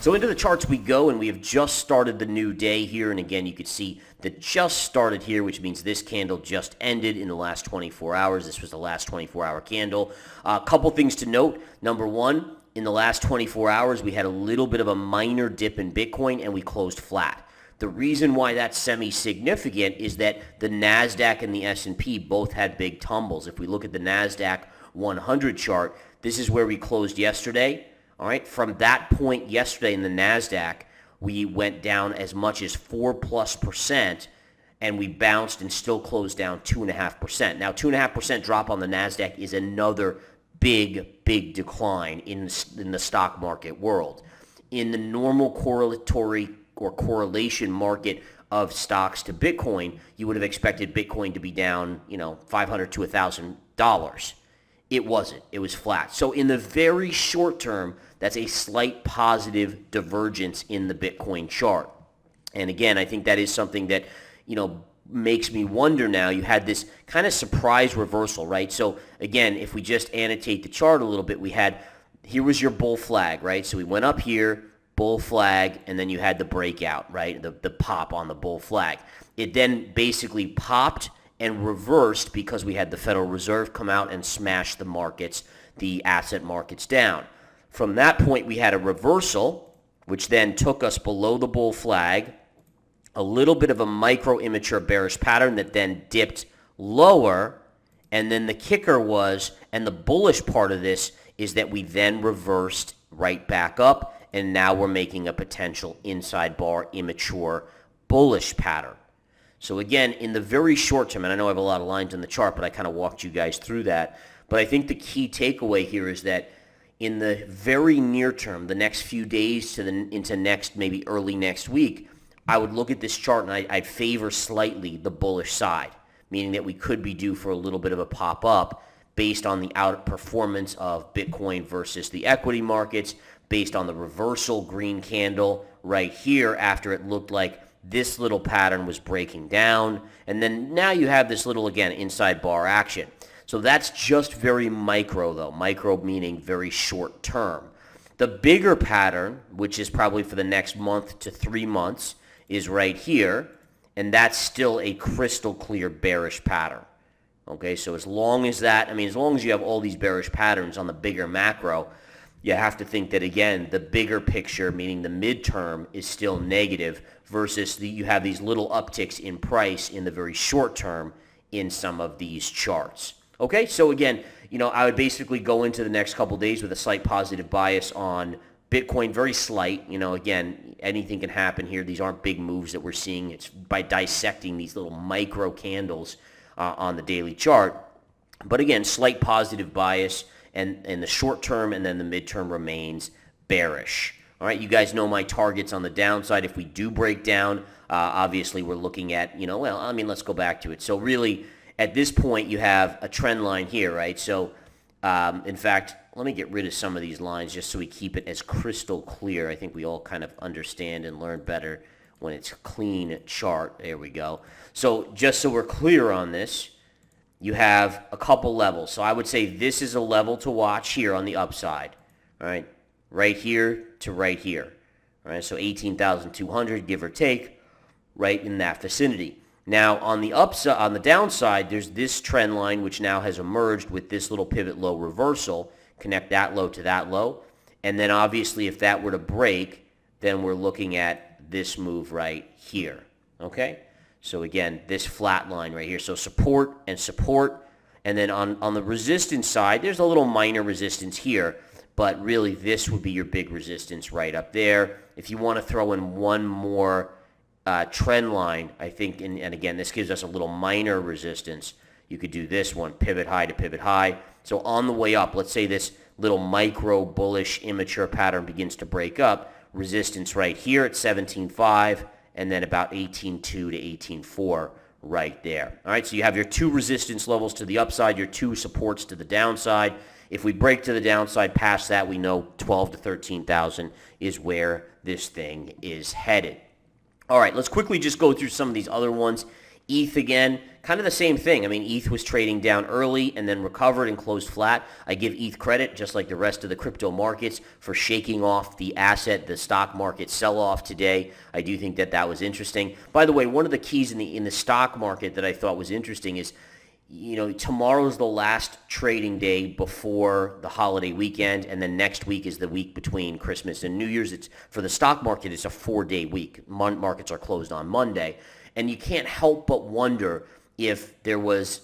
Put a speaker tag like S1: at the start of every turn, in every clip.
S1: So into the charts we go, and we have just started the new day here. And again, you can see that just started here, which means this candle just ended in the last 24 hours. This was the last 24-hour candle. A couple things to note. Number one, in the last 24 hours, we had a little bit of a minor dip in Bitcoin, and we closed flat. The reason why that's semi-significant is that the NASDAQ and the S&P both had big tumbles. If we look at the NASDAQ 100 chart, this is where we closed yesterday. All right, from that point yesterday in the NASDAQ, we went down as much as 4+%, and we bounced and still closed down 2.5%. Now, 2.5% drop on the NASDAQ is another big decline in the stock market world. In the normal correlatory or correlation market of stocks to Bitcoin, you would have expected Bitcoin to be down, $500 to $1,000. It wasn't. It was flat. So in the very short term, that's a slight positive divergence in the Bitcoin chart. And again, I think that is something that, makes me wonder now. You had this kind of surprise reversal, right? So again, if we just annotate the chart a little bit, here was your bull flag, right? So we went up here, bull flag, and then you had the breakout, right? The pop on the bull flag. It then basically popped and reversed because we had the Federal Reserve come out and smash the markets, the asset markets down. From that point, we had a reversal, which then took us below the bull flag, a little bit of a micro immature bearish pattern that then dipped lower, and then the kicker was, and the bullish part of this is that we then reversed right back up, and now we're making a potential inside bar immature bullish pattern. So again, in the very short term, and I know I have a lot of lines in the chart, but I kind of walked you guys through that, but I think the key takeaway here is that in the very near term, the next few days into next, maybe early next week, I would look at this chart and I'd favor slightly the bullish side, meaning that we could be due for a little bit of a pop-up based on the outperformance of Bitcoin versus the equity markets, based on the reversal green candle right here after it looked like this little pattern was breaking down. And then now you have this little, again, inside bar action. So that's just very micro, though. Micro meaning very short term. The bigger pattern, which is probably for the next month to 3 months, is right here. And that's still a crystal clear bearish pattern. Okay, so as long as you have all these bearish patterns on the bigger macro, you have to think that, again, the bigger picture, meaning the midterm, is still negative versus you have these little upticks in price in the very short term in some of these charts. Okay, so again, I would basically go into the next couple days with a slight positive bias on Bitcoin, very slight. Again, anything can happen here. These aren't big moves that we're seeing. It's by dissecting these little micro candles on the daily chart. But again, slight positive bias and in the short term, and then the midterm remains bearish. All right, you guys know my targets on the downside. If we do break down, obviously we're looking at, let's go back to it. So really, at this point, you have a trend line here, right? So, in fact, let me get rid of some of these lines just so we keep it as crystal clear. I think we all kind of understand and learn better when it's a clean chart. There we go. So just so we're clear on this, you have a couple levels. So I would say this is a level to watch here on the upside, all right? Right here to right here, all right? So 18,200, give or take, right in that vicinity. Now, on the upside, on the downside, there's this trend line which now has emerged with this little pivot low reversal. Connect that low to that low. And then obviously if that were to break, then we're looking at this move right here, okay? So again, this flat line right here. So support and support. And then on the resistance side, there's a little minor resistance here, but really this would be your big resistance right up there. If you want to throw in one more trend line, I think, and again, this gives us a little minor resistance. You could do this one, pivot high to pivot high. So on the way up, let's say this little micro bullish immature pattern begins to break up, resistance right here at 17.5, and then about 18.2 to 18.4 right there. All right, so you have your two resistance levels to the upside, your two supports to the downside. If we break to the downside past that, we know 12 to 13,000 is where this thing is headed. All right, let's quickly just go through some of these other ones ETH again, kind of the same thing. I mean, ETH was trading down early and then recovered and closed flat. I give ETH credit, just like the rest of the crypto markets, for shaking off the stock market sell-off today. I do think that was interesting. By the way, one of the keys in the stock market that I thought was interesting is, tomorrow's the last trading day before the holiday weekend, and then next week is the week between Christmas and New Year's. For the stock market, it's a 4-day week. Markets are closed on Monday. And you can't help but wonder if there was,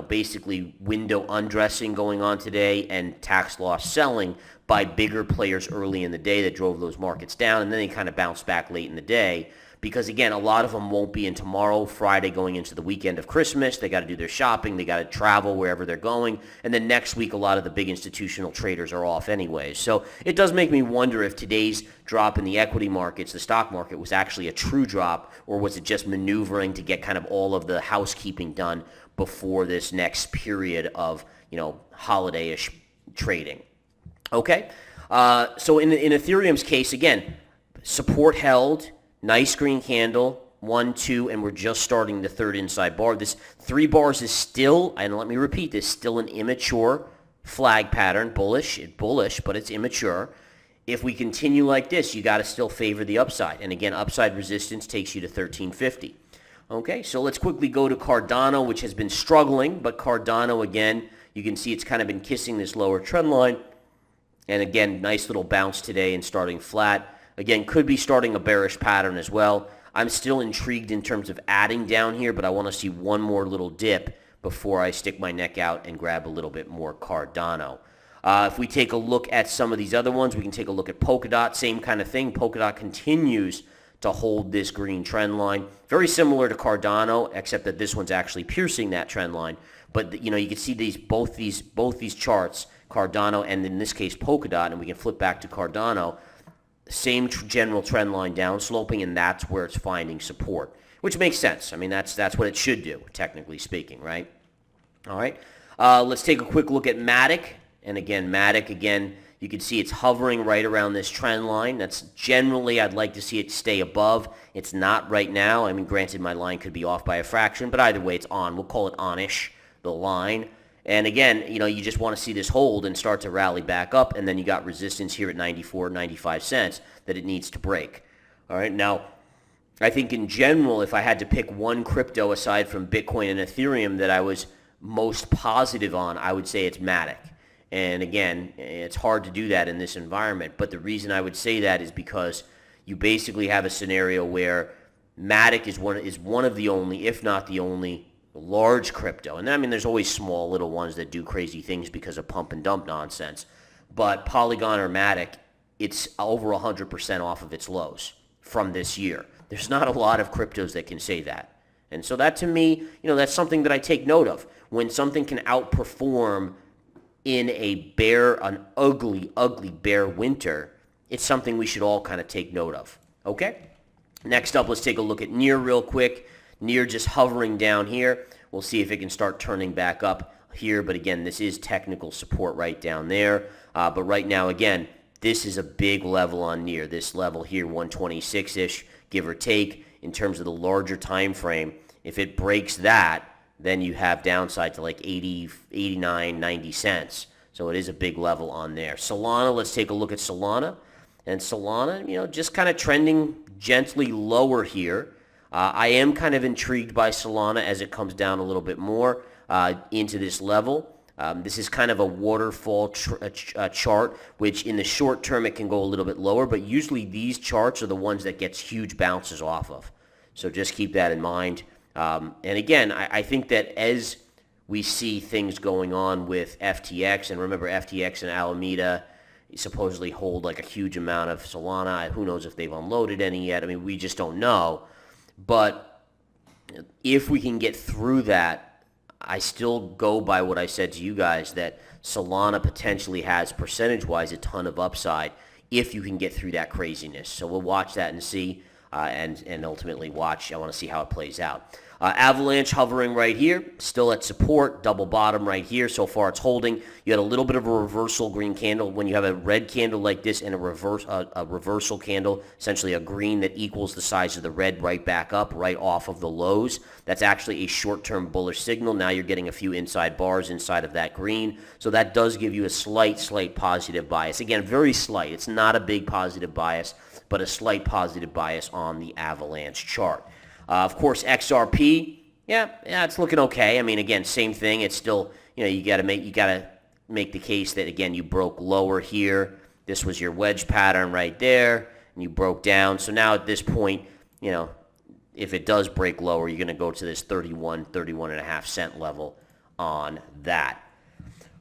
S1: basically window undressing going on today and tax loss selling by bigger players early in the day that drove those markets down, and then they kind of bounced back late in the day. Because, again, a lot of them won't be in tomorrow, Friday, going into the weekend of Christmas. They got to do their shopping. They got to travel wherever they're going. And then next week, a lot of the big institutional traders are off anyways. So it does make me wonder if today's drop in the equity markets, the stock market, was actually a true drop, or was it just maneuvering to get kind of all of the housekeeping done before this next period of, holiday-ish trading. Okay? So in Ethereum's case, again, support held. Nice green candle, 1, 2, and we're just starting the third inside bar. This 3 bars is still, and let me repeat this, still an immature flag pattern, bullish, but it's immature. If we continue like this, you got to still favor the upside. And again, upside resistance takes you to 1350. Okay, so let's quickly go to Cardano, which has been struggling, but Cardano, again, you can see it's kind of been kissing this lower trend line. And again, nice little bounce today and starting flat. Again, could be starting a bearish pattern as well. I'm still intrigued in terms of adding down here, but I want to see one more little dip before I stick my neck out and grab a little bit more Cardano. If we take a look at some of these other ones, we can take a look at Polkadot. Same kind of thing. Polkadot continues to hold this green trend line. Very similar to Cardano, except that this one's actually piercing that trend line. But, you can see both these charts, Cardano and in this case Polkadot, and we can flip back to Cardano. Same general trend line down sloping, and that's where it's finding support, which makes sense. I mean, that's what it should do, technically speaking, right? All right. Let's take a quick look at Matic. And again, Matic, you can see it's hovering right around this trend line. That's generally, I'd like to see it stay above. It's not right now. I mean, granted, my line could be off by a fraction, but either way, it's on. We'll call it on-ish, the line. And again, you just want to see this hold and start to rally back up, and then you got resistance here at 94, 95 cents that it needs to break. All right, now, I think in general, if I had to pick one crypto aside from Bitcoin and Ethereum that I was most positive on, I would say it's Matic. And again, it's hard to do that in this environment, but the reason I would say that is because you basically have a scenario where Matic is one of the only, if not the only, large crypto. And I mean, there's always small little ones that do crazy things because of pump and dump nonsense. But Polygon or Matic, it's over 100% off of its lows from this year. There's not a lot of cryptos that can say that. And so that to me, that's something that I take note of. When something can outperform in an ugly, ugly bear winter, it's something we should all kind of take note of. Okay? Next up, let's take a look at Near real quick. Near just hovering down here. We'll see if it can start turning back up here. But again, this is technical support right down there. But right now, again, this is a big level on Near. This level here, 126-ish, give or take, in terms of the larger time frame. If it breaks that, then you have downside to like 80, 89, 90 cents. So it is a big level on there. Solana, let's take a look at Solana. And Solana, just kind of trending gently lower here. I am kind of intrigued by Solana as it comes down a little bit more into this level. This is kind of a waterfall chart, which in the short term it can go a little bit lower, but usually these charts are the ones that gets huge bounces off of. So just keep that in mind. And again, I think that as we see things going on with FTX, and remember FTX and Alameda supposedly hold like a huge amount of Solana. Who knows if they've unloaded any yet? I mean, we just don't know. But if we can get through that, I still go by what I said to you guys, that Solana potentially has percentage-wise a ton of upside if you can get through that craziness. So we'll watch that and see, and ultimately watch. I want to see how it plays out. Avalanche hovering right here, still at support, double bottom right here. So far it's holding. You had a little bit of a reversal green candle. When you have a red candle like this and a reversal candle, essentially a green that equals the size of the red right back up, right off of the lows, that's actually a short-term bullish signal. Now you're getting a few inside bars inside of that green. So that does give you a slight positive bias. Again, very slight. It's not a big positive bias, but a slight positive bias on the Avalanche chart. Of course, XRP, yeah, it's looking okay. I mean, again, same thing. It's still, you got to make the case that, again, you broke lower here. This was your wedge pattern right there, and you broke down. So now at this point, if it does break lower, you're going to go to this 31 and a half cent level on that.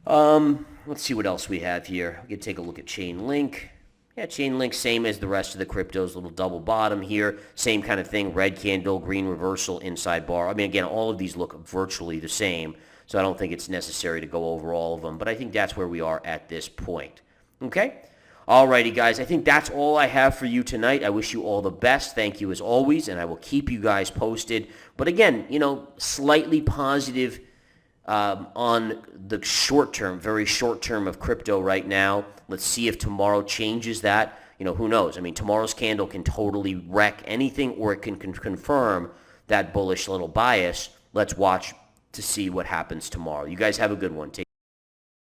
S1: Let's see what else we have here. We can take a look at Chainlink. Yeah, Chainlink, same as the rest of the cryptos, little double bottom here. Same kind of thing, red candle, green reversal, inside bar. I mean, again, all of these look virtually the same, so I don't think it's necessary to go over all of them, but I think that's where we are at this point. Okay? Alrighty, guys, I think that's all I have for you tonight. I wish you all the best. Thank you as always, and I will keep you guys posted. But again, slightly positive on the short term, very short term of crypto right now. Let's see if tomorrow changes that. Who knows? I mean, tomorrow's candle can totally wreck anything, or it can confirm that bullish little bias. Let's watch to see what happens tomorrow. You guys have a good one. Take